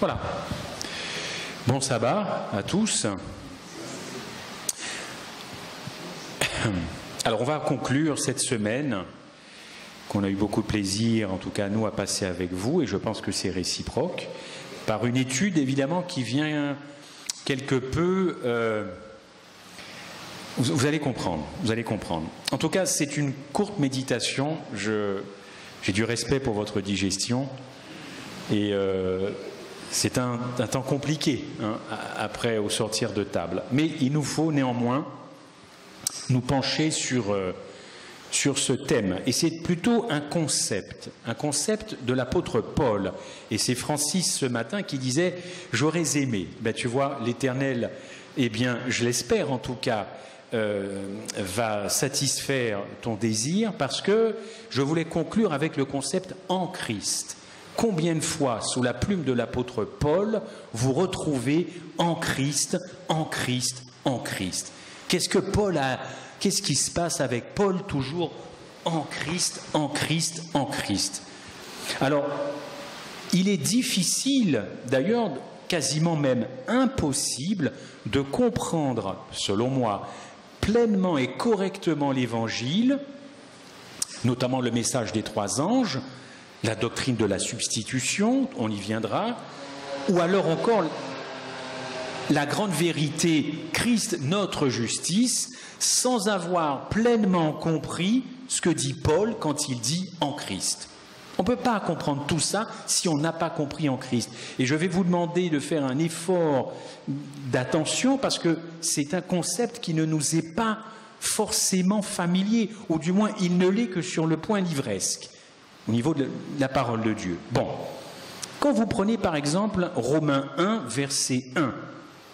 Voilà. Bon sabbat à tous. Alors on va conclure cette semaine qu'on a eu beaucoup de plaisir, en tout cas nous, à passer avec vous, et je pense que c'est réciproque, par une étude évidemment qui vient quelque peu... Vous allez comprendre, vous allez comprendre. En tout cas, c'est une courte méditation. J'ai du respect pour votre digestion. Et c'est un temps compliqué, hein, après, au sortir de table. Mais il nous faut néanmoins nous pencher sur ce thème. Et c'est plutôt un concept de l'apôtre Paul. Et c'est Francis ce matin qui disait « J'aurais aimé ». Ben, tu vois, l'Éternel, eh bien, je l'espère en tout cas, va satisfaire ton désir, parce que je voulais conclure avec le concept « en Christ ». Combien de fois, sous la plume de l'apôtre Paul, vous retrouvez « en Christ, en Christ, en Christ ». Qu'est-ce qui se passe avec Paul, toujours « en Christ, en Christ, en Christ ». Alors, il est difficile, d'ailleurs, quasiment même impossible, de comprendre, selon moi, pleinement et correctement l'Évangile, notamment le message des trois anges, la doctrine de la substitution, on y viendra, ou alors encore la grande vérité, Christ notre justice, sans avoir pleinement compris ce que dit Paul quand il dit « en Christ ». On ne peut pas comprendre tout ça si on n'a pas compris en Christ. Et je vais vous demander de faire un effort d'attention, parce que c'est un concept qui ne nous est pas forcément familier, ou du moins il ne l'est que sur le point livresque, au niveau de la parole de Dieu. Bon, quand vous prenez par exemple Romains 1, verset 1,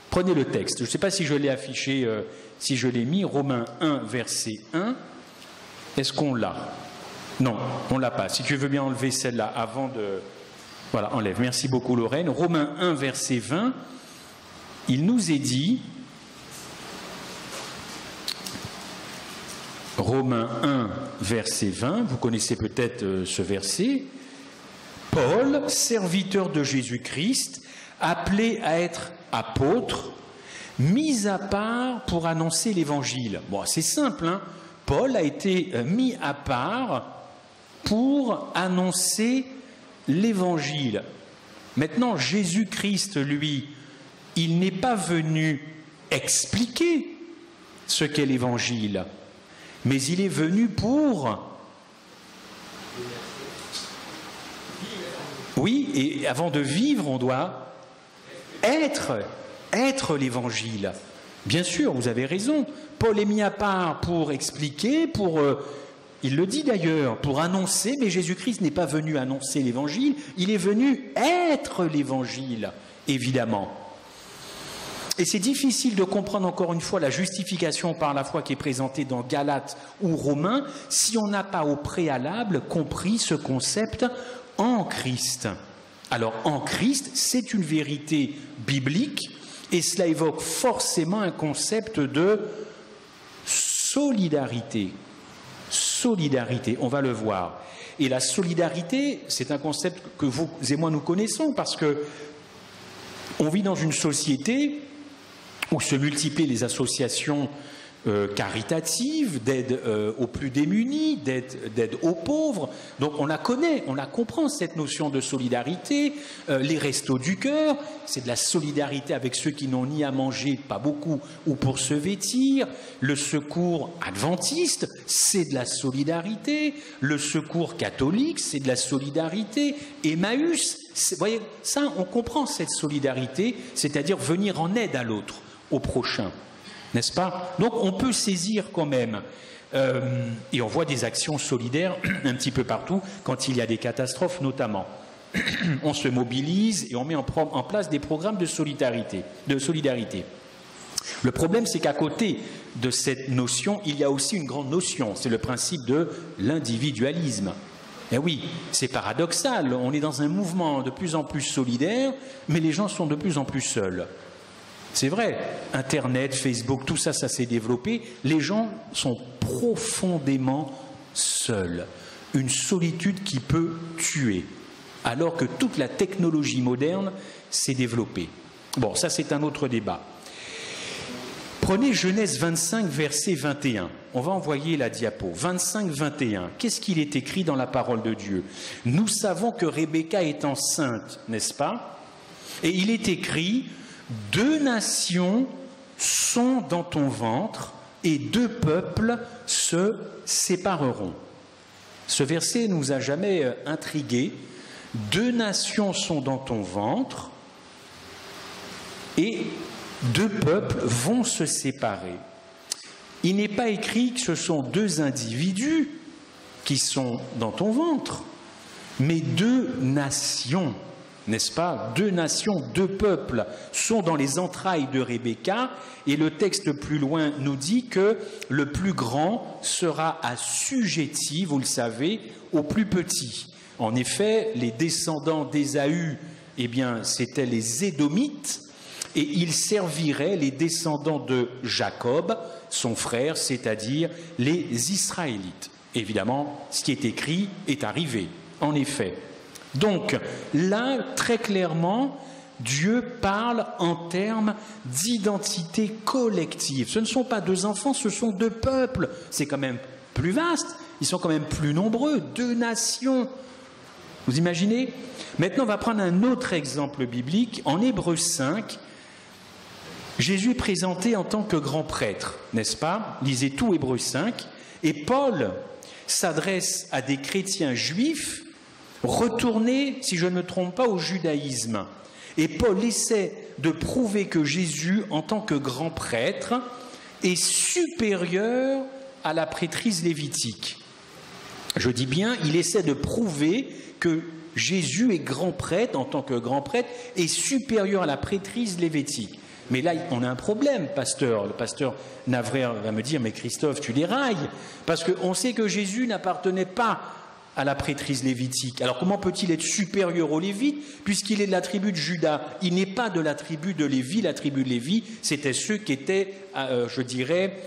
prenez le texte, je ne sais pas si je l'ai affiché, si je l'ai mis, Romains 1, verset 1, est-ce qu'on l'a ? Non, on ne l'a pas. Si tu veux bien enlever celle-là avant de... Voilà, enlève. Merci beaucoup Lorraine. Romains 1, verset 20, il nous est dit... Romains 1, verset 20, vous connaissez peut-être ce verset. Paul, serviteur de Jésus-Christ, appelé à être apôtre, mis à part pour annoncer l'Évangile. Bon, c'est simple, hein. Paul a été mis à part pour annoncer l'Évangile. Maintenant, Jésus-Christ, lui, il n'est pas venu expliquer ce qu'est l'Évangile, mais il est venu pour... Oui, et avant de vivre, on doit être l'Évangile. Bien sûr, vous avez raison. Paul est mis à part pour expliquer, pour... il le dit d'ailleurs, pour annoncer, mais Jésus-Christ n'est pas venu annoncer l'Évangile, il est venu être l'Évangile, évidemment. Et c'est difficile de comprendre encore une fois la justification par la foi qui est présentée dans Galates ou Romains si on n'a pas au préalable compris ce concept en Christ. Alors en Christ, c'est une vérité biblique et cela évoque forcément un concept de solidarité. Solidarité, on va le voir. Et la solidarité, c'est un concept que vous et moi nous connaissons parce que on vit dans une société où se multiplient les associations caritatives, d'aide aux plus démunis, d'aide aux pauvres. Donc on la connaît, on la comprend, cette notion de solidarité. Les restos du cœur, c'est de la solidarité avec ceux qui n'ont ni à manger, pas beaucoup, ou pour se vêtir. Le secours adventiste, c'est de la solidarité. Le secours catholique, c'est de la solidarité. Emmaüs, vous voyez, ça, on comprend cette solidarité, c'est-à-dire venir en aide à l'autre, au prochain. N'est-ce pas? Donc on peut saisir quand même, et on voit des actions solidaires un petit peu partout, quand il y a des catastrophes notamment. On se mobilise et on met en place des programmes de solidarité. Le problème, c'est qu'à côté de cette notion, il y a aussi une grande notion, c'est le principe de l'individualisme. Eh oui, c'est paradoxal, on est dans un mouvement de plus en plus solidaire, mais les gens sont de plus en plus seuls. C'est vrai, Internet, Facebook, tout ça, ça s'est développé. Les gens sont profondément seuls. Une solitude qui peut tuer. Alors que toute la technologie moderne s'est développée. Bon, ça c'est un autre débat. Prenez Genèse 25, verset 21. On va envoyer la diapo. 25, 21. Qu'est-ce qu'il est écrit dans la parole de Dieu? Nous savons que Rebecca est enceinte, n'est-ce pas? Et il est écrit, 2 nations sont dans ton ventre et 2 peuples se sépareront. Ce verset ne nous a jamais intrigués. 2 nations sont dans ton ventre et 2 peuples vont se séparer. Il n'est pas écrit que ce sont 2 individus qui sont dans ton ventre, mais 2 nations, n'est-ce pas? 2 nations, 2 peuples sont dans les entrailles de Rebecca, et le texte plus loin nous dit que le plus grand sera assujetti, vous le savez, au plus petit. En effet, les descendants d'Ésaü, eh bien, c'étaient les Édomites, et ils serviraient les descendants de Jacob, son frère, c'est-à-dire les Israélites. Évidemment, ce qui est écrit est arrivé, en effet. Donc, là, très clairement, Dieu parle en termes d'identité collective. Ce ne sont pas 2 enfants, ce sont 2 peuples. C'est quand même plus vaste, ils sont quand même plus nombreux, 2 nations. Vous imaginez? Maintenant, on va prendre un autre exemple biblique. En Hébreux 5, Jésus est présenté en tant que grand prêtre, n'est-ce pas? Lisez tout Hébreux 5. Et Paul s'adresse à des chrétiens juifs retournés, si je ne me trompe pas, au judaïsme. Et Paul essaie de prouver que Jésus, en tant que grand prêtre, est supérieur à la prêtrise lévitique. Je dis bien, il essaie de prouver que Jésus est grand prêtre, en tant que grand prêtre, est supérieur à la prêtrise lévitique. Mais là, on a un problème, pasteur. Le pasteur Navrer va me dire, mais Christophe, tu dérailles. Parce qu'on sait que Jésus n'appartenait pas à la prêtrise lévitique. Alors comment peut-il être supérieur aux Lévites, puisqu'il est de la tribu de Juda? Il n'est pas de la tribu de Lévi. La tribu de Lévi, c'était ceux qui étaient, je dirais,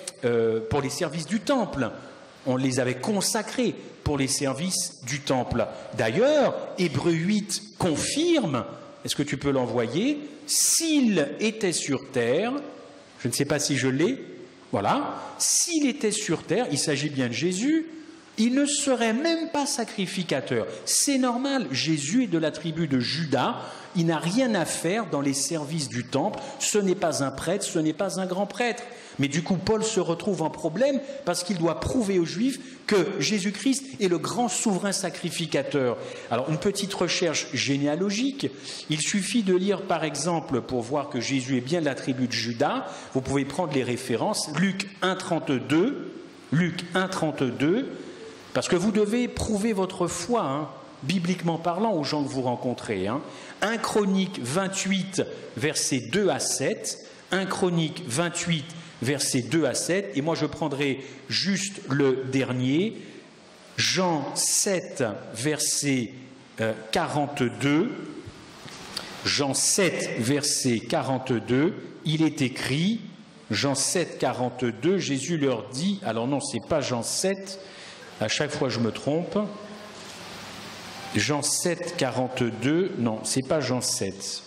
pour les services du temple. On les avait consacrés pour les services du temple. D'ailleurs, Hébreux 8 confirme, est-ce que tu peux l'envoyer? S'il était sur terre, je ne sais pas si je l'ai, voilà, s'il était sur terre, il s'agit bien de Jésus, il ne serait même pas sacrificateur. C'est normal, Jésus est de la tribu de Juda, il n'a rien à faire dans les services du temple, ce n'est pas un prêtre, ce n'est pas un grand prêtre. Mais du coup, Paul se retrouve en problème parce qu'il doit prouver aux Juifs que Jésus-Christ est le grand souverain sacrificateur. Alors, une petite recherche généalogique, il suffit de lire, par exemple, pour voir que Jésus est bien de la tribu de Juda, vous pouvez prendre les références, Luc 1,32, parce que vous devez prouver votre foi, hein, bibliquement parlant, aux gens que vous rencontrez. 1 Chronique 28, versets 2 à 7, 1 Chronique 28, versets 2 à 7, et moi je prendrai juste le dernier, Jean 7, verset 42, Jean 7, verset 42, il est écrit, Jean 7, 42, Jésus leur dit, alors non, c'est pas Jean 7, à chaque fois je me trompe, Jean 7, 42, non, c'est pas Jean 7,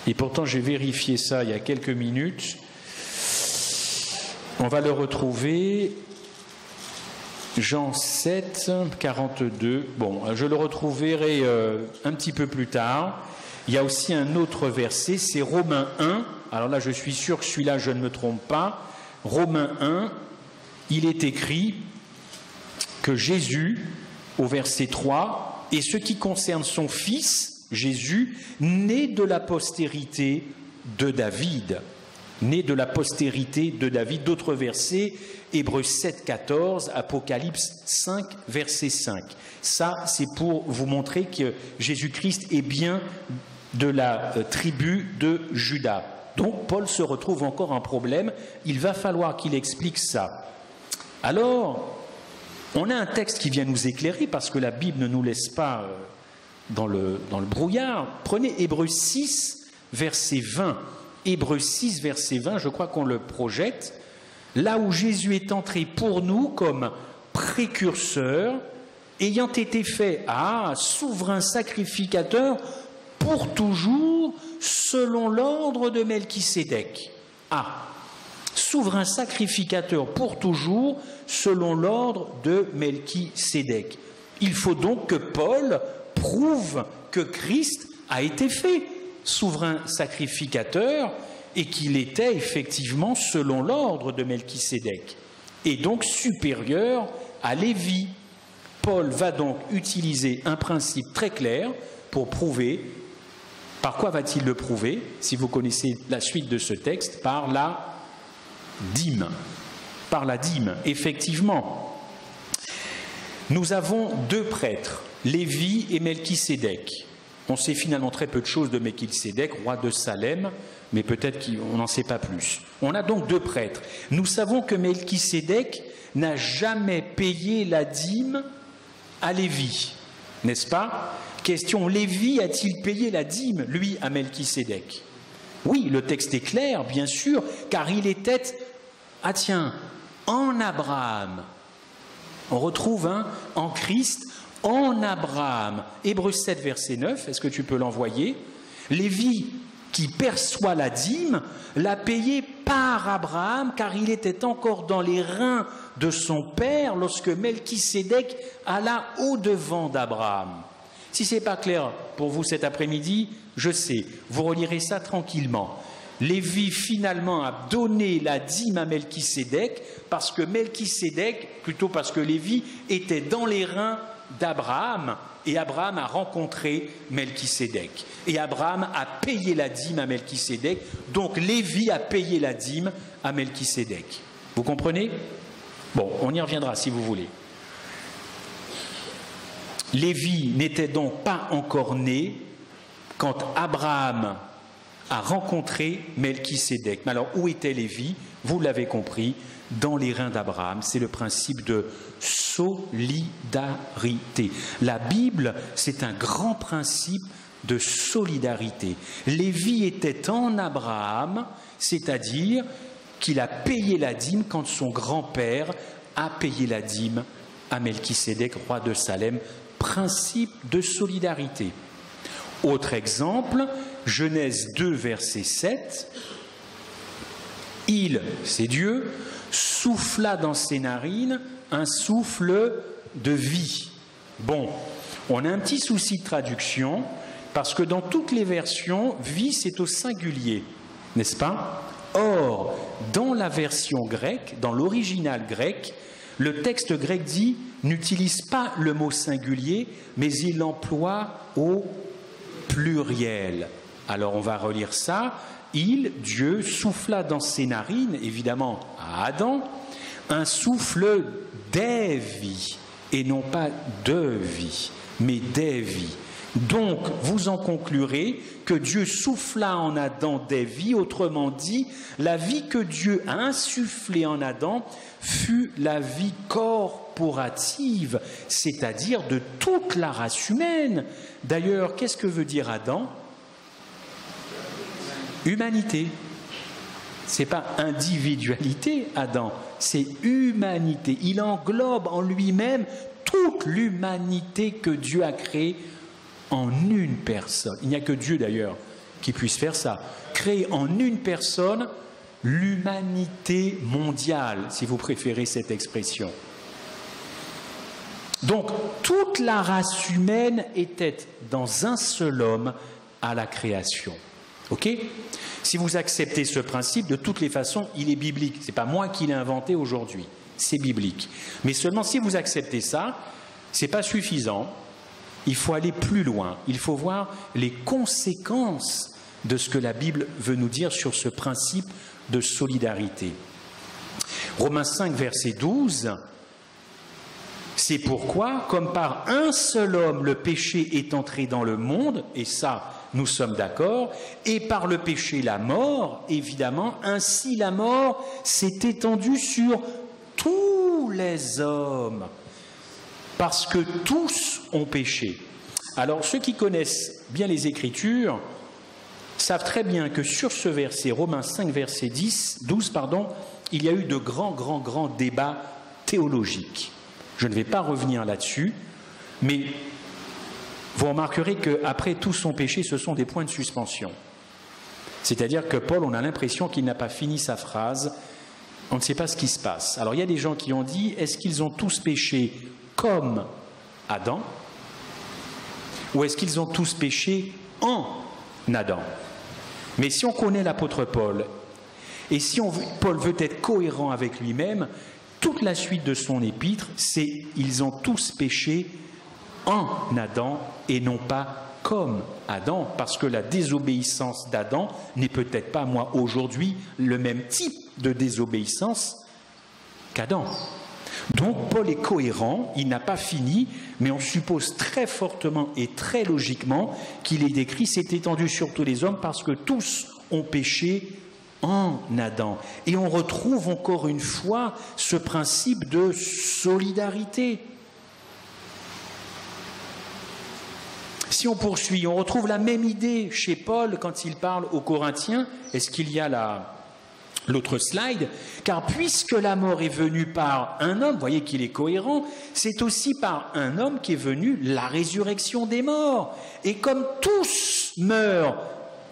et pourtant j'ai vérifié ça il y a quelques minutes. On va le retrouver, Jean 7, 42. Bon, je le retrouverai un petit peu plus tard. Il y a aussi un autre verset, c'est Romains 1. Alors là, je suis sûr que celui-là, je ne me trompe pas. Romains 1, il est écrit que Jésus, au verset 3, et ce qui concerne son fils, Jésus, né de la postérité de David. Né de la postérité de David. D'autres versets, Hébreux 7, 14, Apocalypse 5, verset 5. Ça, c'est pour vous montrer que Jésus-Christ est bien de la tribu de Juda. Donc, Paul se retrouve encore un problème. Il va falloir qu'il explique ça. Alors, on a un texte qui vient nous éclairer, parce que la Bible ne nous laisse pas dans le brouillard. Prenez Hébreux 6, verset 20. Hébreux 6, verset 20, je crois qu'on le projette, là où Jésus est entré pour nous comme précurseur, ayant été fait souverain sacrificateur pour toujours selon l'ordre de Melchisédek. Ah, souverain sacrificateur pour toujours, selon l'ordre de Melchisédek. Il faut donc que Paul prouve que Christ a été fait souverain sacrificateur et qu'il était effectivement selon l'ordre de Melchisédek et donc supérieur à Lévi. Paul va donc utiliser un principe très clair pour prouver. Par quoi va-t-il le prouver? Si vous connaissez la suite de ce texte, par la dîme. Par la dîme, effectivement. Nous avons deux prêtres, Lévi et Melchisédek. On sait finalement très peu de choses de Melchisédek, roi de Salem, mais peut-être qu'on n'en sait pas plus. On a donc deux prêtres. Nous savons que Melchisédek n'a jamais payé la dîme à Lévi, n'est-ce pas? Question, Lévi a-t-il payé la dîme, lui, à Melchisédek? Oui, le texte est clair, bien sûr, car il était, ah tiens, en Abraham. On retrouve en Christ, en Abraham. Hébreux 7, verset 9, est-ce que tu peux l'envoyer? Lévi, qui perçoit la dîme, l'a payé par Abraham, car il était encore dans les reins de son père lorsque Melchisédek alla au-devant d'Abraham. Si ce n'est pas clair pour vous cet après-midi, je sais, vous relirez ça tranquillement. Lévi finalement a donné la dîme à Melchisédek parce que Melchisédek, plutôt parce que Lévi était dans les reins d'Abraham et Abraham a rencontré Melchisédek. Et Abraham a payé la dîme à Melchisédek, donc Lévi a payé la dîme à Melchisédek. Vous comprenez? Bon, on y reviendra si vous voulez. Lévi n'était donc pas encore né quand Abraham a rencontré Melchisédek. Mais alors, où était Lévi? Vous l'avez compris, dans les reins d'Abraham. C'est le principe de solidarité. La Bible, c'est un grand principe de solidarité. Lévi était en Abraham, c'est-à-dire qu'il a payé la dîme quand son grand-père a payé la dîme à Melchisédek, roi de Salem. Principe de solidarité. Autre exemple, Genèse 2, verset 7. Il, c'est Dieu, souffla dans ses narines un souffle de vie. Bon, on a un petit souci de traduction, parce que dans toutes les versions, vie, c'est au singulier, n'est-ce pas? Or, dans la version grecque, dans l'original grec, le texte grec dit n'utilise pas le mot singulier, mais il l'emploie au pluriel. Alors on va relire ça. Il, Dieu, souffla dans ses narines, évidemment à Adam, un souffle des vies, et non pas de vie, mais des vies. Donc, vous en conclurez que Dieu souffla en Adam des vies, autrement dit, la vie que Dieu a insufflée en Adam fut la vie corporative, c'est-à-dire de toute la race humaine. D'ailleurs, qu'est-ce que veut dire Adam? Humanité. Ce n'est pas individualité, Adam, c'est humanité. Il englobe en lui-même toute l'humanité que Dieu a créée en une personne. Il n'y a que Dieu d'ailleurs qui puisse faire ça. Créer en une personne l'humanité mondiale, si vous préférez cette expression. Donc, toute la race humaine était dans un seul homme à la création. Ok? Si vous acceptez ce principe, de toutes les façons, il est biblique. Ce n'est pas moi qui l'ai inventé aujourd'hui, c'est biblique. Mais seulement si vous acceptez ça, ce n'est pas suffisant. Il faut aller plus loin. Il faut voir les conséquences de ce que la Bible veut nous dire sur ce principe de solidarité. Romains 5, verset 12, c'est pourquoi, comme par un seul homme le péché est entré dans le monde, et ça, nous sommes d'accord, et par le péché la mort, évidemment, ainsi la mort s'est étendue sur tous les hommes, parce que tous ont péché. Alors, ceux qui connaissent bien les Écritures savent très bien que sur ce verset, Romains 5, verset 12, il y a eu de grands débats théologiques. Je ne vais pas revenir là-dessus, mais vous remarquerez qu'après tous son péché, ce sont des points de suspension. C'est-à-dire que Paul, on a l'impression qu'il n'a pas fini sa phrase, on ne sait pas ce qui se passe. Alors il y a des gens qui ont dit, est-ce qu'ils ont tous péché comme Adam, ou est-ce qu'ils ont tous péché en Adam? Mais si on connaît l'apôtre Paul, et si Paul veut être cohérent avec lui-même, toute la suite de son épître, c'est « ils ont tous péché en Adam et non pas comme Adam », parce que la désobéissance d'Adam n'est peut-être pas, moi, aujourd'hui, le même type de désobéissance qu'Adam. Donc Paul est cohérent, il n'a pas fini, mais on suppose très fortement et très logiquement qu'il est décrit, c'est étendu sur tous les hommes parce que tous ont péché en Adam. Et on retrouve encore une fois ce principe de solidarité. Si on poursuit, on retrouve la même idée chez Paul quand il parle aux Corinthiens. Est-ce qu'il y a l'autre slide? Car puisque la mort est venue par un homme, vous voyez qu'il est cohérent, c'est aussi par un homme qu'est venue la résurrection des morts. Et comme tous meurent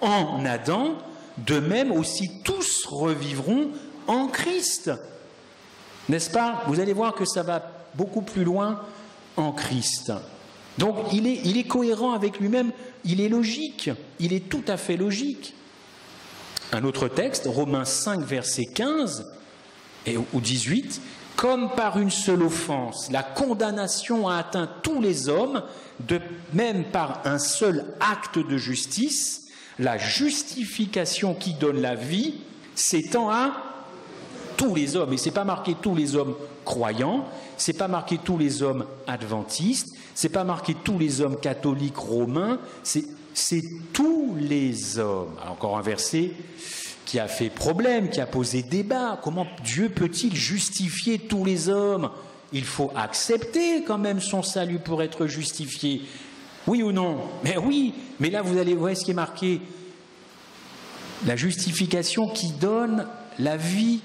en Adam, de même aussi tous revivront en Christ. N'est-ce pas? Vous allez voir que ça va beaucoup plus loin en Christ. Donc il est cohérent avec lui-même, il est logique, il est tout à fait logique. Un autre texte, Romains 5, verset 15 ou 18, « Comme par une seule offense, la condamnation a atteint tous les hommes, de même par un seul acte de justice, la justification qui donne la vie s'étend à tous les hommes. » Et ce n'est pas marqué tous les hommes croyants, ce n'est pas marqué tous les hommes adventistes, ce n'est pas marqué tous les hommes catholiques romains, c'est tous les hommes. Alors, encore un verset qui a fait problème, qui a posé débat. Comment Dieu peut-il justifier tous les hommes? Il faut accepter quand même son salut pour être justifié. Oui ou non? Mais oui, mais là vous allez voir ce qui est marqué. La justification qui donne la vie.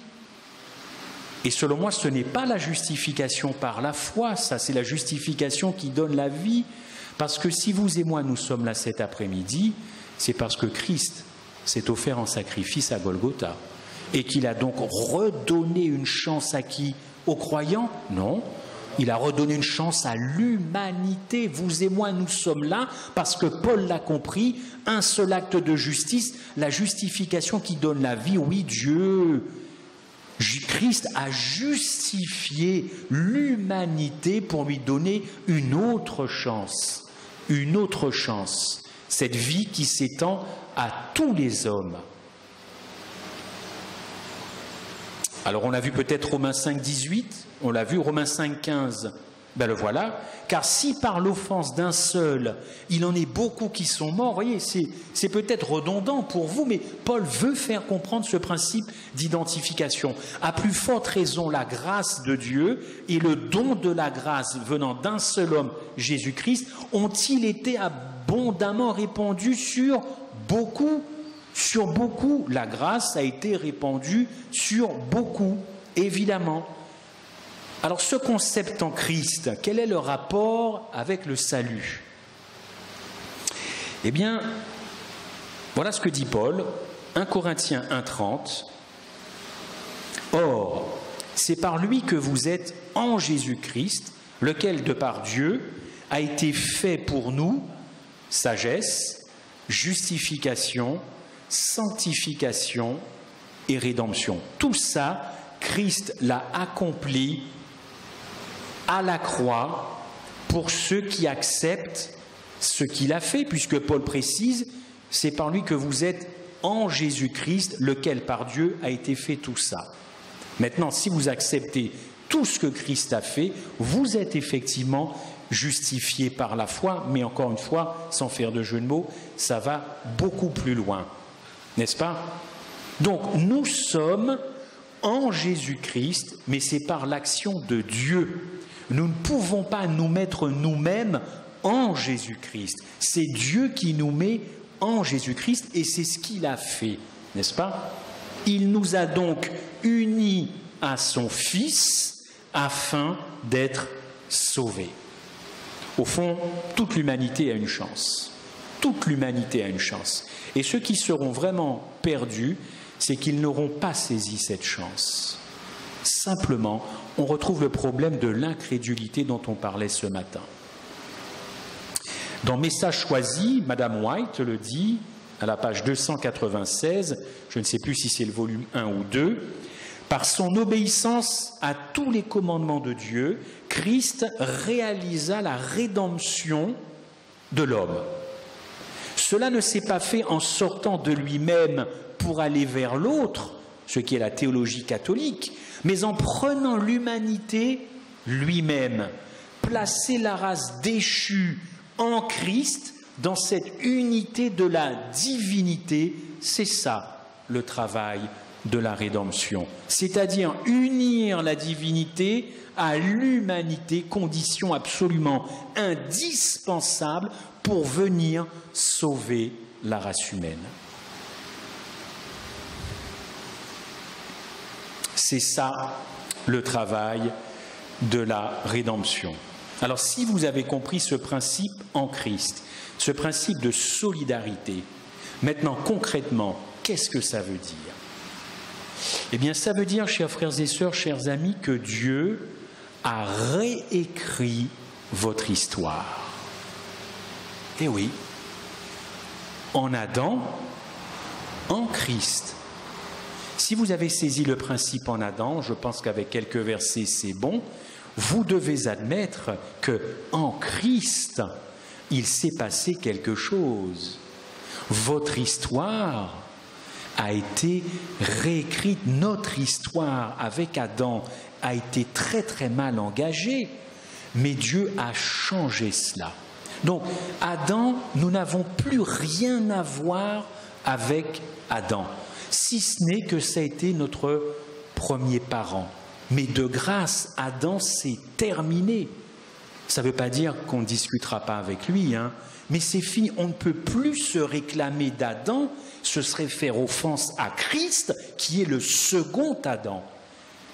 Et selon moi, ce n'est pas la justification par la foi, ça c'est la justification qui donne la vie. Parce que si vous et moi nous sommes là cet après-midi, c'est parce que Christ s'est offert en sacrifice à Golgotha. Et qu'il a donc redonné une chance à qui? Aux croyants? Non. Il a redonné une chance à l'humanité. Vous et moi, nous sommes là parce que Paul l'a compris, un seul acte de justice, la justification qui donne la vie. Oui, Christ a justifié l'humanité pour lui donner une autre chance, cette vie qui s'étend à tous les hommes. Alors on a vu peut-être Romains 5, 18, on l'a vu Romains 5, 15, ben le voilà. Car si par l'offense d'un seul, il en est beaucoup qui sont morts, vous voyez, c'est peut-être redondant pour vous, mais Paul veut faire comprendre ce principe d'identification. À plus forte raison, la grâce de Dieu et le don de la grâce venant d'un seul homme, Jésus-Christ, ont-ils été abondamment répandus sur beaucoup? Sur beaucoup, la grâce a été répandue sur beaucoup, évidemment. Alors ce concept en Christ, quel est le rapport avec le salut? Eh bien, voilà ce que dit Paul, 1 Corinthiens 1,30. Or, c'est par lui que vous êtes en Jésus-Christ, lequel, de par Dieu, a été fait pour nous sagesse, justification, sanctification et rédemption. Tout ça, Christ l'a accompli à la croix pour ceux qui acceptent ce qu'il a fait, puisque Paul précise, c'est par lui que vous êtes en Jésus-Christ, lequel par Dieu a été fait tout ça. Maintenant, si vous acceptez tout ce que Christ a fait, vous êtes effectivement justifié par la foi, mais encore une fois, sans faire de jeu de mots, ça va beaucoup plus loin, n'est-ce pas? Donc, nous sommes en Jésus-Christ, mais c'est par l'action de Dieu. Nous ne pouvons pas nous mettre nous-mêmes en Jésus-Christ. C'est Dieu qui nous met en Jésus-Christ et c'est ce qu'il a fait, n'est-ce pas? Il nous a donc unis à son Fils afin d'être sauvés. Au fond, toute l'humanité a une chance. Toute l'humanité a une chance. Et ceux qui seront vraiment perdus, c'est qu'ils n'auront pas saisi cette chance. Simplement, on retrouve le problème de l'incrédulité dont on parlait ce matin. Dans Message choisi, Madame White le dit, à la page 296, je ne sais plus si c'est le volume 1 ou 2, par son obéissance à tous les commandements de Dieu, Christ réalisa la rédemption de l'homme. Cela ne s'est pas fait en sortant de lui-même pour aller vers l'autre, ce qui est la théologie catholique, mais en prenant l'humanité lui-même, placer la race déchue en Christ dans cette unité de la divinité, c'est ça le travail de la rédemption, c'est-à-dire unir la divinité à l'humanité, condition absolument indispensable pour venir sauver la race humaine. C'est ça le travail de la rédemption. Alors si vous avez compris ce principe en Christ, ce principe de solidarité, maintenant concrètement, qu'est-ce que ça veut dire? Eh bien ça veut dire, chers frères et sœurs, chers amis, que Dieu a réécrit votre histoire. Eh oui, en Adam, en Christ. Si vous avez saisi le principe en Adam, je pense qu'avec quelques versets c'est bon, vous devez admettre qu'en Christ, il s'est passé quelque chose. Votre histoire a été réécrite, notre histoire avec Adam a été très très mal engagée, mais Dieu a changé cela. Donc, Adam, nous n'avons plus rien à voir avec Adam, si ce n'est que ça a été notre premier parent. Mais de grâce, Adam, c'est terminé. Ça ne veut pas dire qu'on ne discutera pas avec lui, mais c'est fini. On ne peut plus se réclamer d'Adam, ce serait faire offense à Christ, qui est le second Adam.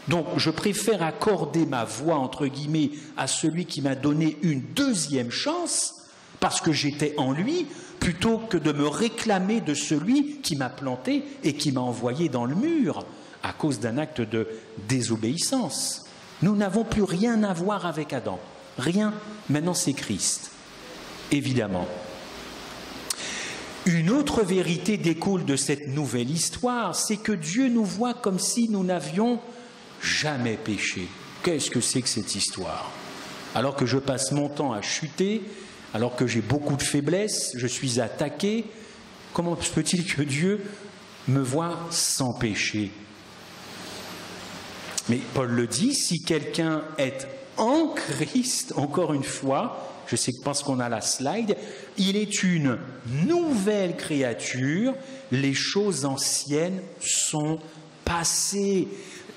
Donc, je préfère accorder ma voix, entre guillemets, à celui qui m'a donné une deuxième chance, parce que j'étais en lui, plutôt que de me réclamer de celui qui m'a planté et qui m'a envoyé dans le mur à cause d'un acte de désobéissance. Nous n'avons plus rien à voir avec Adam. Rien. Maintenant, c'est Christ. Évidemment. Une autre vérité découle de cette nouvelle histoire, c'est que Dieu nous voit comme si nous n'avions jamais péché. Qu'est-ce que c'est que cette histoire? Alors que je passe mon temps à chuter, alors que j'ai beaucoup de faiblesses, je suis attaqué, comment se peut-il que Dieu me voie sans péché? Mais Paul le dit, si quelqu'un est en Christ, encore une fois, je pense qu'on a la slide, il est une nouvelle créature, les choses anciennes sont passées.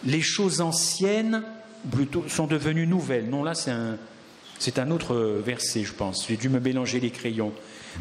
Les choses anciennes plutôt sont devenues nouvelles. Non, là c'est un autre verset, je pense. J'ai dû me mélanger les crayons.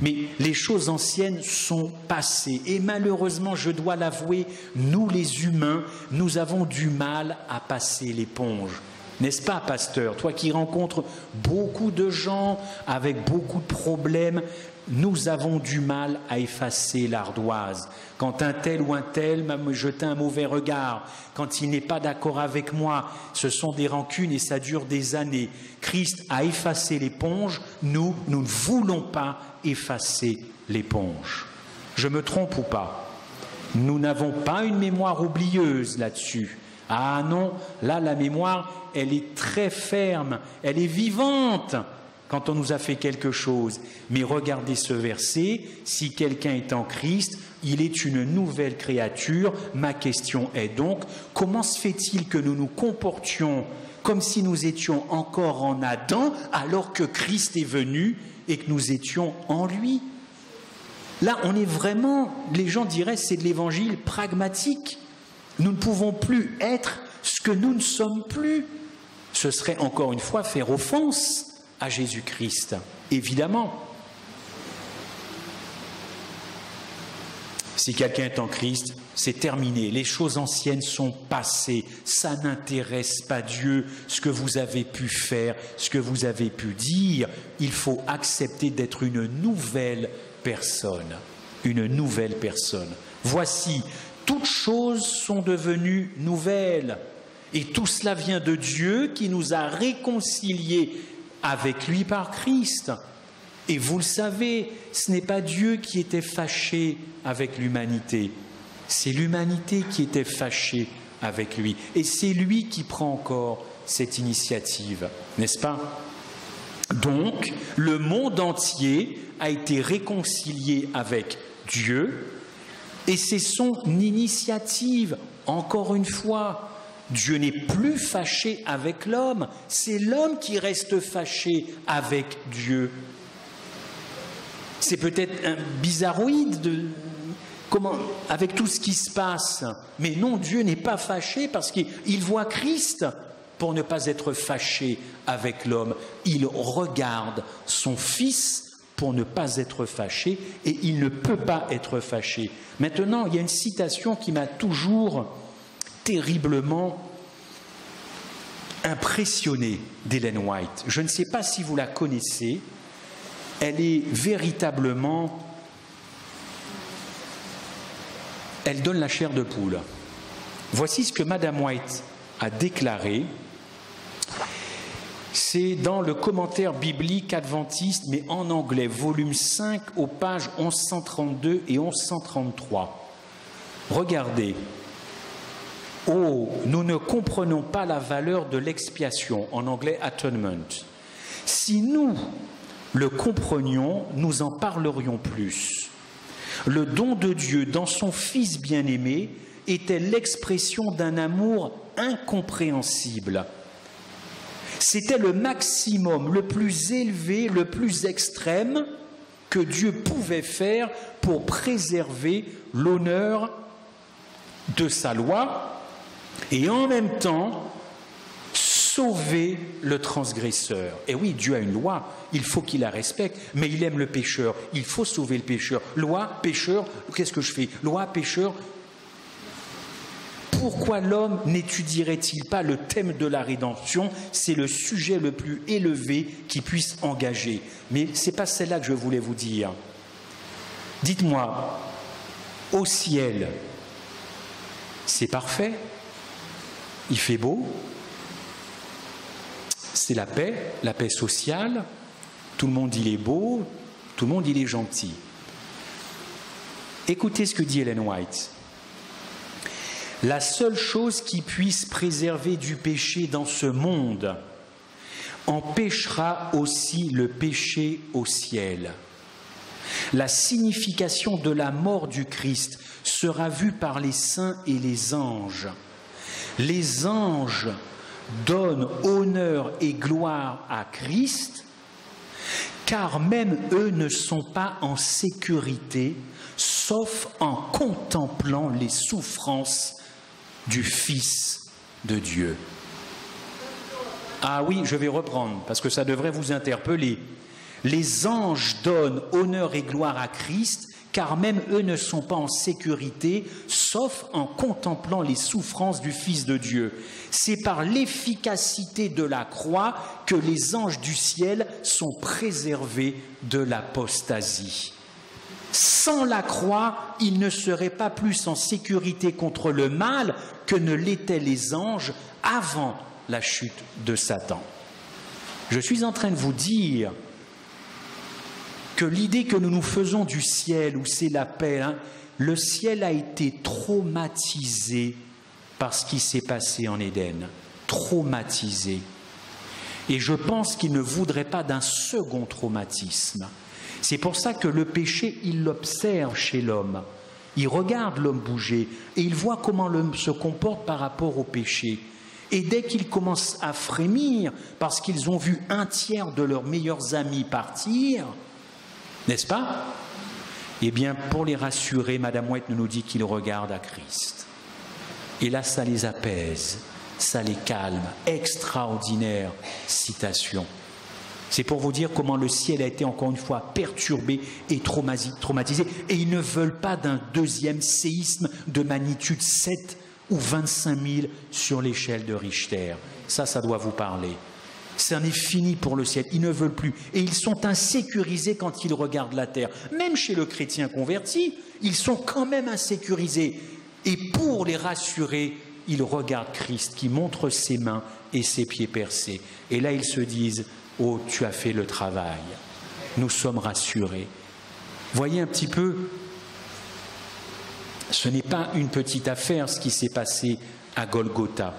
Mais les choses anciennes sont passées. Et malheureusement, je dois l'avouer, nous les humains, nous avons du mal à passer l'éponge. N'est-ce pas, pasteur? Toi qui rencontres beaucoup de gens avec beaucoup de problèmes, nous avons du mal à effacer l'ardoise. Quand un tel ou un tel m'a jeté un mauvais regard, quand il n'est pas d'accord avec moi, ce sont des rancunes et ça dure des années. Christ a effacé l'éponge, nous ne voulons pas effacer l'éponge. Je me trompe ou pas? Nous n'avons pas une mémoire oublieuse là-dessus. Ah non, là la mémoire, elle est très ferme, elle est vivante quand on nous a fait quelque chose. Mais regardez ce verset, si quelqu'un est en Christ, il est une nouvelle créature. Ma question est donc, comment se fait-il que nous nous comportions comme si nous étions encore en Adam alors que Christ est venu et que nous étions en lui? Là, on est vraiment, les gens diraient, c'est de l'évangile pragmatique. Nous ne pouvons plus être ce que nous ne sommes plus. Ce serait encore une fois faire offense à Jésus-Christ, évidemment. Si quelqu'un est en Christ, c'est terminé. Les choses anciennes sont passées. Ça n'intéresse pas Dieu, ce que vous avez pu faire, ce que vous avez pu dire. Il faut accepter d'être une nouvelle personne, une nouvelle personne. Voici, toutes choses sont devenues nouvelles. Et tout cela vient de Dieu qui nous a réconciliés avec lui par Christ. Et vous le savez, ce n'est pas Dieu qui était fâché avec l'humanité, c'est l'humanité qui était fâchée avec lui. Et c'est lui qui prend encore cette initiative, n'est-ce pas? Donc, le monde entier a été réconcilié avec Dieu et c'est son initiative, encore une fois. Dieu n'est plus fâché avec l'homme, c'est l'homme qui reste fâché avec Dieu. C'est peut-être un bizarroïde avec tout ce qui se passe, mais non, Dieu n'est pas fâché parce qu'il voit Christ pour ne pas être fâché avec l'homme. Il regarde son Fils pour ne pas être fâché et il ne peut pas être fâché. Maintenant, il y a une citation qui m'a toujours terriblement impressionné d'Ellen White. Je ne sais pas si vous la connaissez. Elle est véritablement... Elle donne la chair de poule. Voici ce que Madame White a déclaré. C'est dans le commentaire biblique adventiste, mais en anglais, volume 5, aux pages 1132 et 1133. Regardez. « Oh, nous ne comprenons pas la valeur de l'expiation, en anglais atonement. Si nous le comprenions, nous en parlerions plus. Le don de Dieu dans son Fils bien-aimé était l'expression d'un amour incompréhensible. C'était le maximum, le plus élevé, le plus extrême que Dieu pouvait faire pour préserver l'honneur de sa loi et en même temps sauver le transgresseur. Et oui, Dieu a une loi, il faut qu'il la respecte, mais il aime le pécheur, il faut sauver le pécheur. Loi, pécheur, qu'est-ce que je fais? Loi, pécheur. Pourquoi l'homme n'étudierait-il pas le thème de la rédemption? C'est le sujet le plus élevé qui puisse engager. Mais ce n'est pas celle-là que je voulais vous dire. Dites-moi, au ciel, c'est parfait? Il fait beau? C'est la paix sociale. Tout le monde, il est beau, tout le monde, il est gentil. Écoutez ce que dit Ellen White. La seule chose qui puisse préserver du péché dans ce monde empêchera aussi le péché au ciel. La signification de la mort du Christ sera vue par les saints et les anges. Les anges donnent honneur et gloire à Christ, car même eux ne sont pas en sécurité, sauf en contemplant les souffrances du Fils de Dieu. Ah oui, je vais reprendre, parce que ça devrait vous interpeller. Les anges donnent honneur et gloire à Christ, car même eux ne sont pas en sécurité, sauf en contemplant les souffrances du Fils de Dieu. C'est par l'efficacité de la croix que les anges du ciel sont préservés de l'apostasie. Sans la croix, ils ne seraient pas plus en sécurité contre le mal que ne l'étaient les anges avant la chute de Satan. Je suis en train de vous dire que l'idée que nous nous faisons du ciel, où c'est la paix, le ciel a été traumatisé par ce qui s'est passé en Éden. Traumatisé. Et je pense qu'il ne voudrait pas d'un second traumatisme. C'est pour ça que le péché, il l'observe chez l'homme. Il regarde l'homme bouger et il voit comment l'homme se comporte par rapport au péché. Et dès qu'ils commencent à frémir parce qu'ils ont vu un tiers de leurs meilleurs amis partir, n'est-ce pas? Eh bien, pour les rassurer, Madame White nous dit qu'ils regardent à Christ. Et là, ça les apaise, ça les calme. Extraordinaire citation. C'est pour vous dire comment le ciel a été encore une fois perturbé et traumatisé. Et ils ne veulent pas d'un deuxième séisme de magnitude 7 ou 25 000 sur l'échelle de Richter. Ça doit vous parler. c'en est fini pour le ciel, ils ne veulent plus. Et ils sont insécurisés quand ils regardent la terre. Même chez le chrétien converti, ils sont quand même insécurisés. Et pour les rassurer, ils regardent Christ qui montre ses mains et ses pieds percés. Et là, ils se disent, oh, tu as fait le travail. Nous sommes rassurés. Voyez un petit peu, ce n'est pas une petite affaire ce qui s'est passé à Golgotha.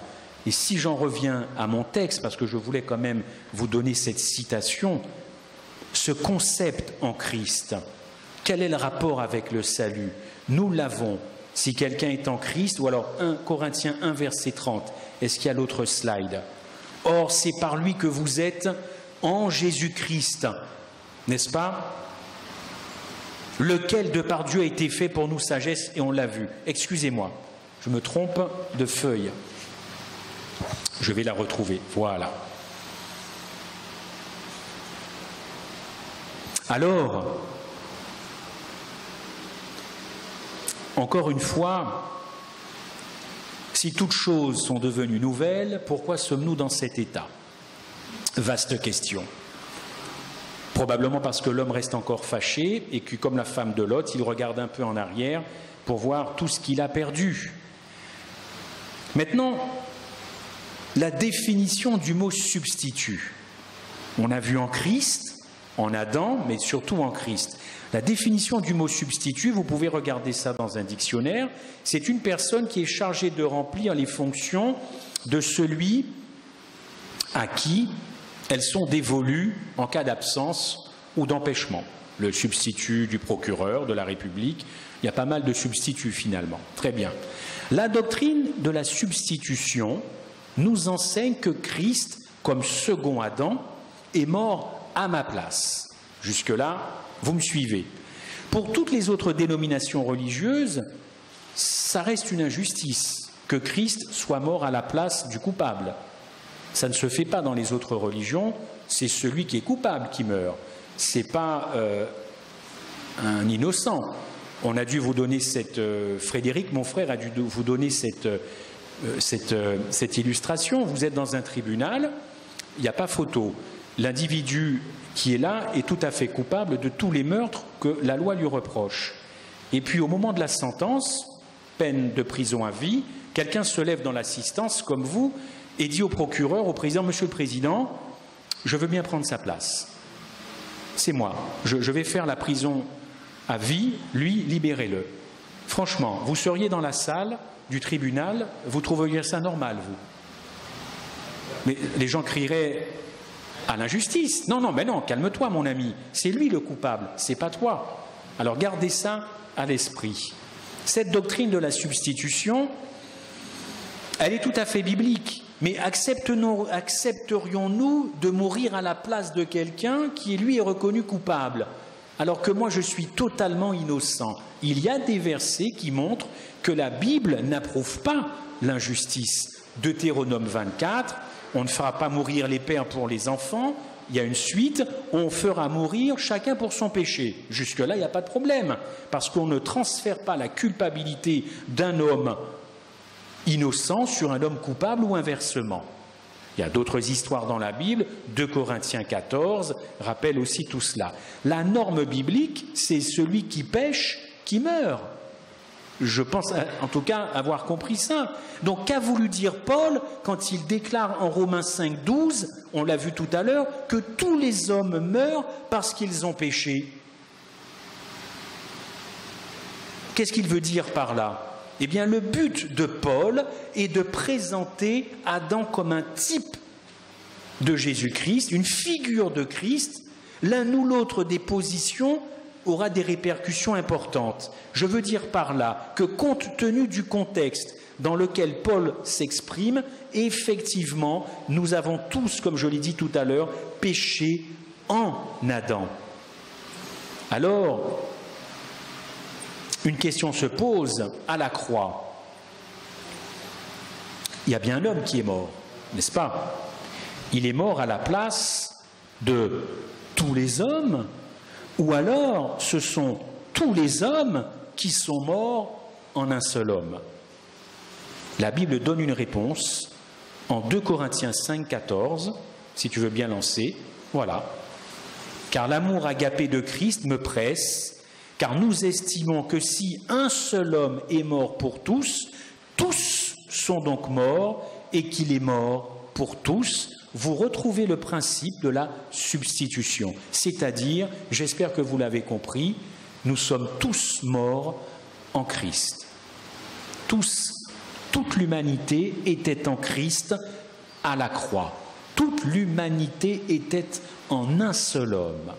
Et si j'en reviens à mon texte, parce que je voulais quand même vous donner cette citation, ce concept en Christ, quel est le rapport avec le salut? Nous l'avons. Si quelqu'un est en Christ, ou alors 1 Corinthiens 1, verset 30. Est-ce qu'il y a l'autre slide? Or, c'est par lui que vous êtes en Jésus-Christ, n'est-ce pas? Lequel de par Dieu a été fait pour nous sagesse, et on l'a vu. Excusez-moi, je me trompe de feuille. Je vais la retrouver, voilà. Alors, encore une fois, si toutes choses sont devenues nouvelles, pourquoi sommes-nous dans cet état? Vaste question. Probablement parce que l'homme reste encore fâché et que, comme la femme de Lot, il regarde un peu en arrière pour voir tout ce qu'il a perdu. Maintenant, la définition du mot substitut. On a vu en Christ, en Adam, mais surtout en Christ. La définition du mot substitut, vous pouvez regarder ça dans un dictionnaire, c'est une personne qui est chargée de remplir les fonctions de celui à qui elles sont dévolues en cas d'absence ou d'empêchement. Le substitut du procureur de la République, il y a pas mal de substituts finalement. Très bien. La doctrine de la substitution nous enseigne que Christ, comme second Adam, est mort à ma place. Jusque-là, vous me suivez. Pour toutes les autres dénominations religieuses, ça reste une injustice que Christ soit mort à la place du coupable. Ça ne se fait pas dans les autres religions, c'est celui qui est coupable qui meurt. Ce n'est pas un innocent. On a dû vous donner cette... Frédéric, mon frère, a dû vous donner cette illustration. Vous êtes dans un tribunal, il n'y a pas photo. L'individu qui est là est tout à fait coupable de tous les meurtres que la loi lui reproche. Et puis au moment de la sentence, peine de prison à vie, quelqu'un se lève dans l'assistance comme vous et dit au procureur, au président, « Monsieur le Président, je veux bien prendre sa place. C'est moi. Je vais faire la prison à vie, lui, libérez-le. » Franchement, vous seriez dans la salle du tribunal, vous trouveriez ça normal, vous? Mais les gens crieraient à l'injustice. Non, non, mais non, calme-toi, mon ami. C'est lui le coupable, c'est pas toi. Alors gardez ça à l'esprit. Cette doctrine de la substitution, elle est tout à fait biblique. Mais accepterions-nous de mourir à la place de quelqu'un qui, lui, est reconnu coupable, alors que moi, je suis totalement innocent? Il y a des versets qui montrent que la Bible n'approuve pas l'injustice. Deutéronome 24, on ne fera pas mourir les pères pour les enfants. Il y a une suite, on fera mourir chacun pour son péché. Jusque-là, il n'y a pas de problème, parce qu'on ne transfère pas la culpabilité d'un homme innocent sur un homme coupable ou inversement. Il y a d'autres histoires dans la Bible, 2 Corinthiens 14 rappelle aussi tout cela. La norme biblique, c'est celui qui pêche, qui meurt. Je pense en tout cas avoir compris ça. Donc qu'a voulu dire Paul quand il déclare en Romains 5, 12, on l'a vu tout à l'heure, que tous les hommes meurent parce qu'ils ont péché? Qu'est-ce qu'il veut dire par là? Eh bien, le but de Paul est de présenter Adam comme un type de Jésus-Christ, une figure de Christ. L'un ou l'autre des positions aura des répercussions importantes. Je veux dire par là que, compte tenu du contexte dans lequel Paul s'exprime, effectivement, nous avons tous, comme je l'ai dit tout à l'heure, péché en Adam. Alors, une question se pose à la croix. Il y a bien un homme qui est mort, n'est-ce pas? Il est mort à la place de tous les hommes, ou alors ce sont tous les hommes qui sont morts en un seul homme? La Bible donne une réponse en 2 Corinthiens 5, 14. si tu veux bien lancer. Voilà. Car l'amour agapé de Christ me presse, car nous estimons que si un seul homme est mort pour tous, tous sont donc morts, et qu'il est mort pour tous. Vous retrouvez le principe de la substitution. C'est-à-dire, j'espère que vous l'avez compris, nous sommes tous morts en Christ. Tous, toute l'humanité était en Christ à la croix. Toute l'humanité était en un seul homme.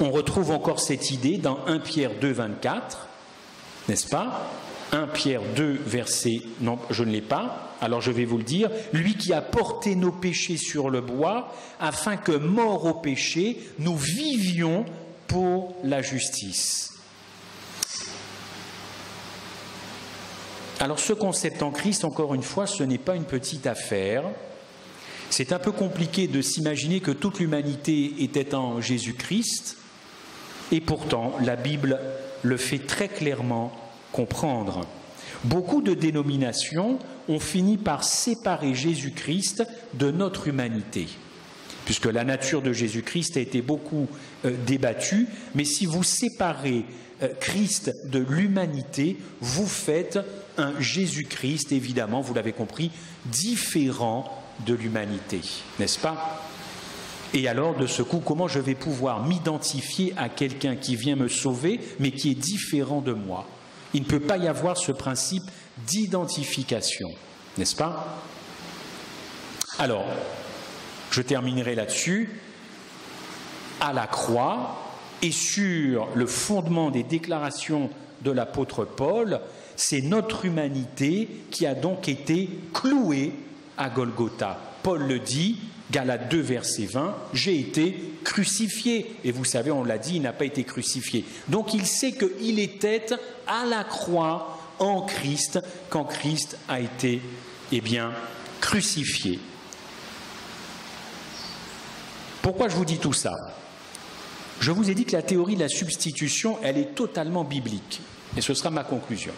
On retrouve encore cette idée dans 1 Pierre 2, 24, n'est-ce pas? 1 Pierre 2, verset... Non, je ne l'ai pas, alors je vais vous le dire. « Lui qui a porté nos péchés sur le bois, afin que, morts au péché, nous vivions pour la justice. » Alors ce concept en Christ, encore une fois, ce n'est pas une petite affaire. C'est un peu compliqué de s'imaginer que toute l'humanité était en Jésus-Christ, et pourtant la Bible le fait très clairement comprendre. Beaucoup de dénominations ont fini par séparer Jésus-Christ de notre humanité, puisque la nature de Jésus-Christ a été beaucoup débattue, mais si vous séparez Christ de l'humanité, vous faites un Jésus-Christ, évidemment, vous l'avez compris, différent de l'humanité, n'est-ce pas? Et alors, de ce coup, comment je vais pouvoir m'identifier à quelqu'un qui vient me sauver, mais qui est différent de moi? Il ne peut pas y avoir ce principe d'identification, n'est-ce pas? Alors, je terminerai là-dessus. À la croix, et sur le fondement des déclarations de l'apôtre Paul, c'est notre humanité qui a donc été clouée à Golgotha. Paul le dit, Galates 2, verset 20, « J'ai été crucifié ». Et vous savez, on l'a dit, il n'a pas été crucifié. Donc il sait qu'il était à la croix en Christ, quand Christ a été, crucifié. Pourquoi je vous dis tout ça? Je vous ai dit que la théorie de la substitution, elle est totalement biblique. Et ce sera ma conclusion.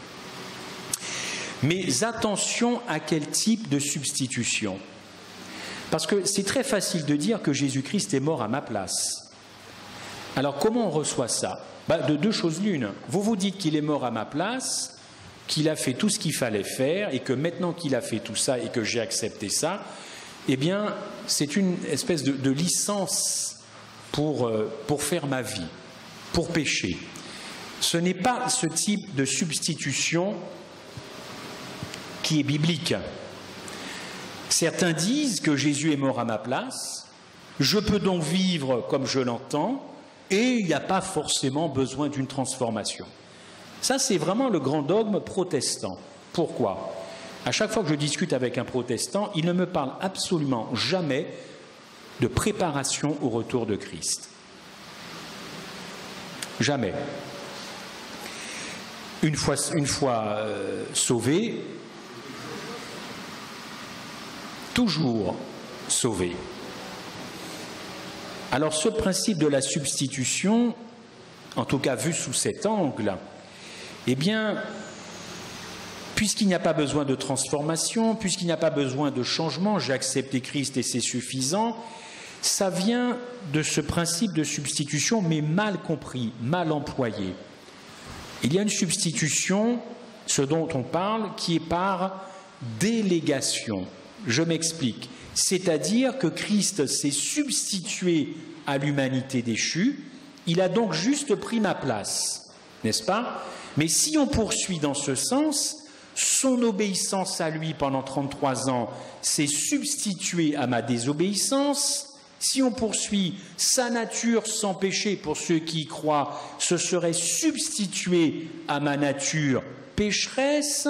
Mais attention à quel type de substitution. Parce que c'est très facile de dire que Jésus-Christ est mort à ma place. Alors comment on reçoit ça? De deux choses l'une. Vous vous dites qu'il est mort à ma place, qu'il a fait tout ce qu'il fallait faire, et que maintenant qu'il a fait tout ça et que j'ai accepté ça, c'est une espèce de licence pour faire ma vie, pour pécher. Ce n'est pas ce type de substitution qui est biblique. Certains disent que Jésus est mort à ma place, je peux donc vivre comme je l'entends, et il n'y a pas forcément besoin d'une transformation. Ça, c'est vraiment le grand dogme protestant. Pourquoi? À chaque fois que je discute avec un protestant, il ne me parle absolument jamais de préparation au retour de Christ. Jamais. Une fois sauvé, toujours sauvé. Alors ce principe de la substitution, en tout cas vu sous cet angle, puisqu'il n'y a pas besoin de transformation, puisqu'il n'y a pas besoin de changement, j'ai accepté Christ et c'est suffisant, ça vient de ce principe de substitution, mais mal compris, mal employé. Il y a une substitution, ce dont on parle, qui est par délégation. Je m'explique. C'est-à-dire que Christ s'est substitué à l'humanité déchue, il a donc juste pris ma place, n'est-ce pas? Mais si on poursuit dans ce sens, son obéissance à lui pendant 33 ans s'est substituée à ma désobéissance. Si on poursuit, sa nature sans péché, pour ceux qui y croient, se serait substituée à ma nature pécheresse.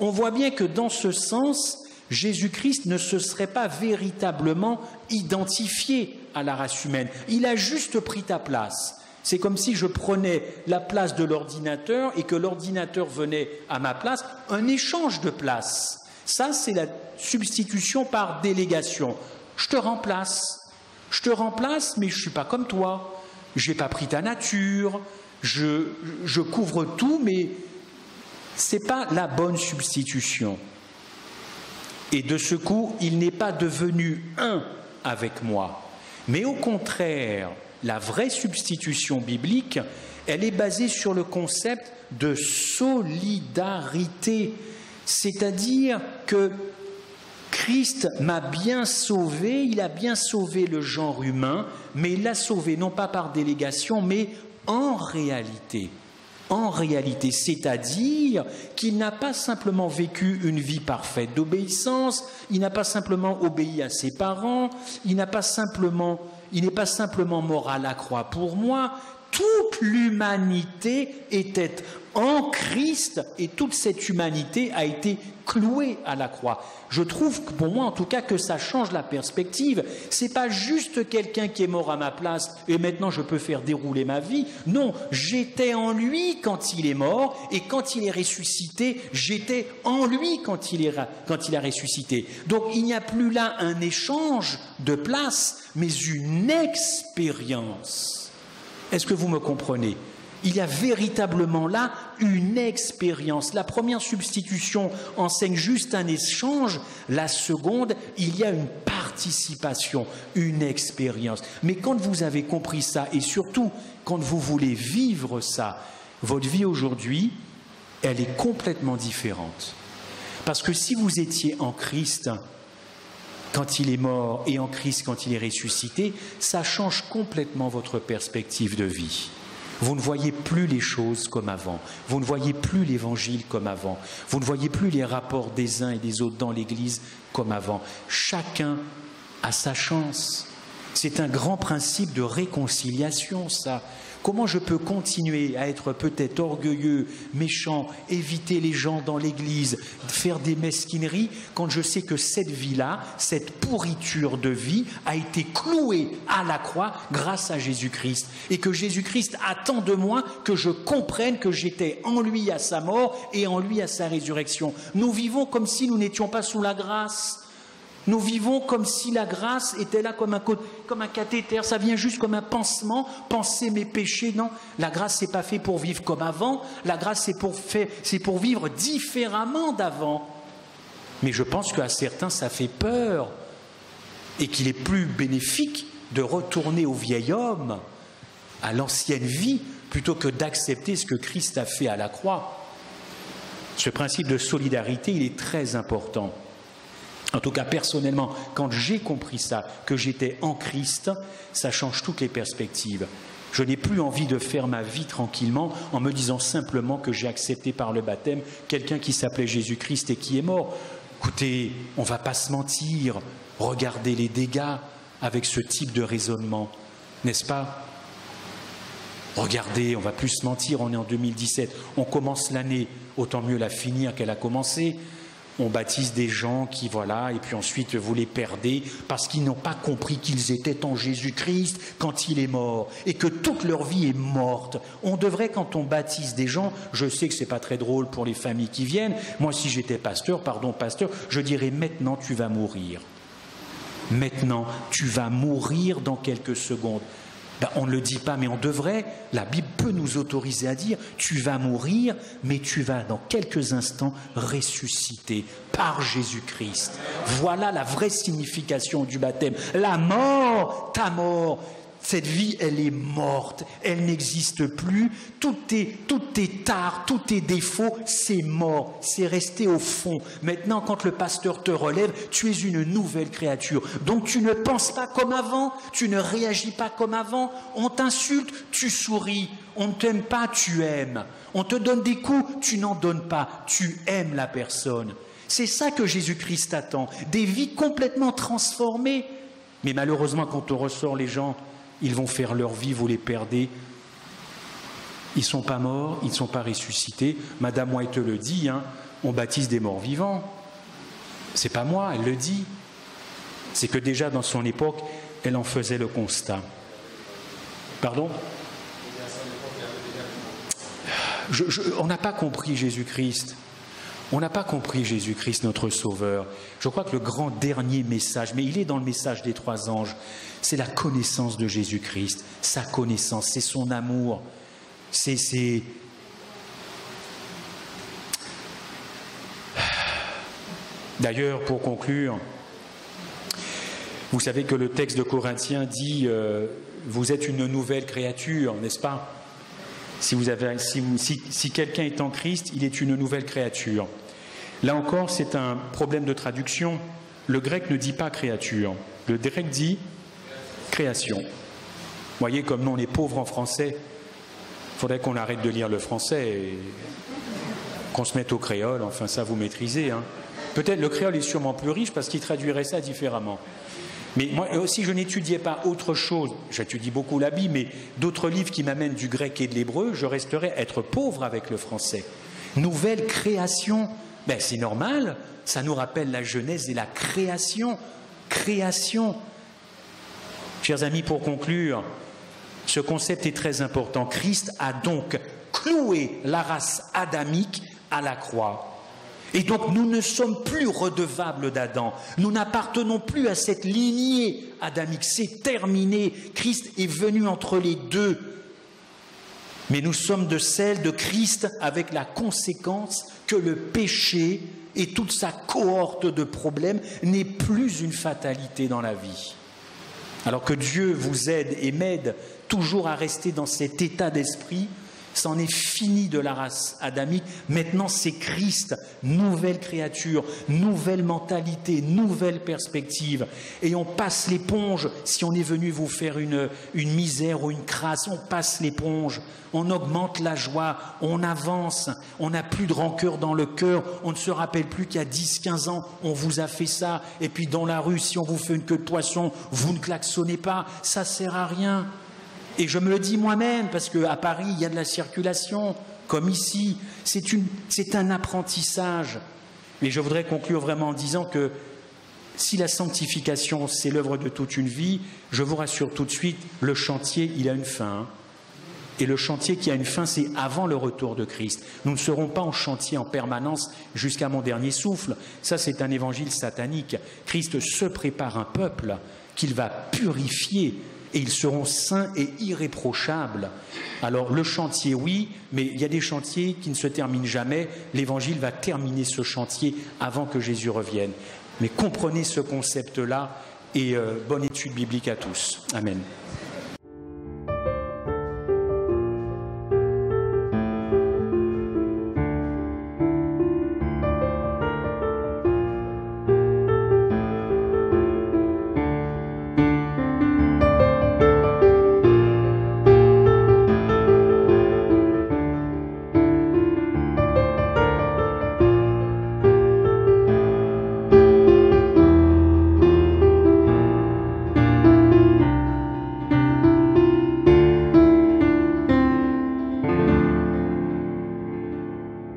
On voit bien que dans ce sens, Jésus-Christ ne se serait pas véritablement identifié à la race humaine. Il a juste pris ta place. C'est comme si je prenais la place de l'ordinateur et que l'ordinateur venait à ma place, un échange de place. Ça, c'est la substitution par délégation. Je te remplace, mais je ne suis pas comme toi. Je n'ai pas pris ta nature, je couvre tout, mais ce n'est pas la bonne substitution. Et de ce coup, il n'est pas devenu un avec moi. Mais au contraire, la vraie substitution biblique, elle est basée sur le concept de solidarité. C'est-à-dire que Christ m'a bien sauvé, il a bien sauvé le genre humain, mais il l'a sauvé non pas par délégation, mais en réalité. En réalité, c'est-à-dire qu'il n'a pas simplement vécu une vie parfaite d'obéissance, il n'a pas simplement obéi à ses parents, il n'est pas simplement mort à la croix pour moi. Toute l'humanité était en Christ et toute cette humanité a été clouée à la croix. Je trouve, pour moi en tout cas, que ça change la perspective. C'est pas juste quelqu'un qui est mort à ma place et maintenant je peux faire dérouler ma vie. Non, j'étais en lui quand il est mort et quand il est ressuscité, j'étais en lui quand il a ressuscité. Donc il n'y a plus là un échange de place, mais une expérience. Est-ce que vous me comprenez? Il y a véritablement là une expérience. La première substitution enseigne juste un échange. La seconde, il y a une participation, une expérience. Mais quand vous avez compris ça, et surtout quand vous voulez vivre ça, votre vie aujourd'hui, elle est complètement différente. Parce que si vous étiez en Christ quand il est mort et en Christ quand il est ressuscité, ça change complètement votre perspective de vie. Vous ne voyez plus les choses comme avant. Vous ne voyez plus l'Évangile comme avant. Vous ne voyez plus les rapports des uns et des autres dans l'Église comme avant. Chacun a sa chance. C'est un grand principe de réconciliation, ça. Comment je peux continuer à être peut-être orgueilleux, méchant, éviter les gens dans l'église, faire des mesquineries, quand je sais que cette vie-là, cette pourriture de vie a été clouée à la croix grâce à Jésus-Christ. Et que Jésus-Christ attend de moi que je comprenne que j'étais en lui à sa mort et en lui à sa résurrection. Nous vivons comme si nous n'étions pas sous la grâce. Nous vivons comme si la grâce était là comme un cathéter, ça vient juste comme un pansement, panser mes péchés. Non, la grâce, c'est pas fait pour vivre comme avant, la grâce, c'est pour vivre différemment d'avant. Mais je pense qu'à certains, ça fait peur et qu'il est plus bénéfique de retourner au vieil homme, à l'ancienne vie, plutôt que d'accepter ce que Christ a fait à la croix. Ce principe de solidarité, il est très important. En tout cas, personnellement, quand j'ai compris ça, que j'étais en Christ, ça change toutes les perspectives. Je n'ai plus envie de faire ma vie tranquillement en me disant simplement que j'ai accepté par le baptême quelqu'un qui s'appelait Jésus-Christ et qui est mort. Écoutez, on ne va pas se mentir, regardez les dégâts avec ce type de raisonnement, n'est-ce pas? Regardez, on ne va plus se mentir, on est en 2017, on commence l'année, autant mieux la finir qu'elle a commencé. On baptise des gens qui, voilà, et puis ensuite vous les perdez parce qu'ils n'ont pas compris qu'ils étaient en Jésus-Christ quand il est mort et que toute leur vie est morte. On devrait, quand on baptise des gens, je sais que ce n'est pas très drôle pour les familles qui viennent, moi si j'étais pasteur, je dirais maintenant tu vas mourir. Maintenant tu vas mourir dans quelques secondes. Ben, on ne le dit pas, mais on devrait. La Bible peut nous autoriser à dire « Tu vas mourir, mais tu vas dans quelques instants ressusciter par Jésus-Christ. » Voilà la vraie signification du baptême. La mort, ta mort, cette vie, elle est morte, elle n'existe plus. Tous tes tares, tous tes défauts, c'est mort, c'est resté au fond. Maintenant, quand le pasteur te relève, tu es une nouvelle créature. Donc tu ne penses pas comme avant, tu ne réagis pas comme avant. On t'insulte, tu souris. On ne t'aime pas, tu aimes. On te donne des coups, tu n'en donnes pas. Tu aimes la personne. C'est ça que Jésus-Christ attend. Des vies complètement transformées. Mais malheureusement, quand on ressort les gens, ils vont faire leur vie, vous les perdez. Ils ne sont pas morts, ils ne sont pas ressuscités. Madame White le dit, hein, on baptise des morts vivants. C'est pas moi, elle le dit. C'est que déjà dans son époque, elle en faisait le constat. Pardon ? On n'a pas compris Jésus-Christ. On n'a pas compris Jésus-Christ, notre Sauveur. Je crois que le grand dernier message, mais il est dans le message des 3 anges, c'est la connaissance de Jésus-Christ, sa connaissance, c'est son amour, c'est... D'ailleurs, pour conclure, vous savez que le texte de Corinthiens dit vous êtes une nouvelle créature, n'est-ce pas? Si quelqu'un est en Christ, il est une nouvelle créature. Là encore, c'est un problème de traduction. Le grec ne dit pas créature, le grec dit création. Vous voyez, comme nous on est pauvres en français, il faudrait qu'on arrête de lire le français et qu'on se mette au créole, enfin ça vous maîtrisez. Hein. Peut-être le créole est sûrement plus riche parce qu'il traduirait ça différemment. Mais moi, si je n'étudiais pas autre chose, j'étudie beaucoup la Bible, mais d'autres livres qui m'amènent du grec et de l'hébreu, je resterais être pauvre avec le français. Nouvelle création, ben, c'est normal, ça nous rappelle la Genèse et la création. Création. Chers amis, pour conclure, ce concept est très important. Christ a donc cloué la race adamique à la croix. Et donc nous ne sommes plus redevables d'Adam. Nous n'appartenons plus à cette lignée adamique. C'est terminé. Christ est venu entre les deux. Mais nous sommes de celle de Christ avec la conséquence que le péché et toute sa cohorte de problèmes n'est plus une fatalité dans la vie. Alors que Dieu vous aide et m'aide toujours à rester dans cet état d'esprit, c'en est fini de la race adamique. Maintenant, c'est Christ, nouvelle créature, nouvelle mentalité, nouvelle perspective. Et on passe l'éponge. Si on est venu vous faire une misère ou une crasse, on passe l'éponge. On augmente la joie, on avance. On n'a plus de rancœur dans le cœur. On ne se rappelle plus qu'il y a 10, 15 ans, on vous a fait ça. Et puis dans la rue, si on vous fait une queue de poisson, vous ne klaxonnez pas. Ça ne sert à rien. Et je me le dis moi-même, parce qu'à Paris, il y a de la circulation, comme ici. C'est un apprentissage. Mais je voudrais conclure vraiment en disant que si la sanctification, c'est l'œuvre de toute une vie, je vous rassure tout de suite, le chantier, il a une fin. Et le chantier qui a une fin, c'est avant le retour de Christ. Nous ne serons pas en chantier en permanence jusqu'à mon dernier souffle. Ça, c'est un évangile satanique. Christ se prépare un peuple qu'il va purifier. Et ils seront saints et irréprochables. Alors le chantier, oui, mais il y a des chantiers qui ne se terminent jamais. L'Évangile va terminer ce chantier avant que Jésus revienne. Mais comprenez ce concept-là et bonne étude biblique à tous. Amen.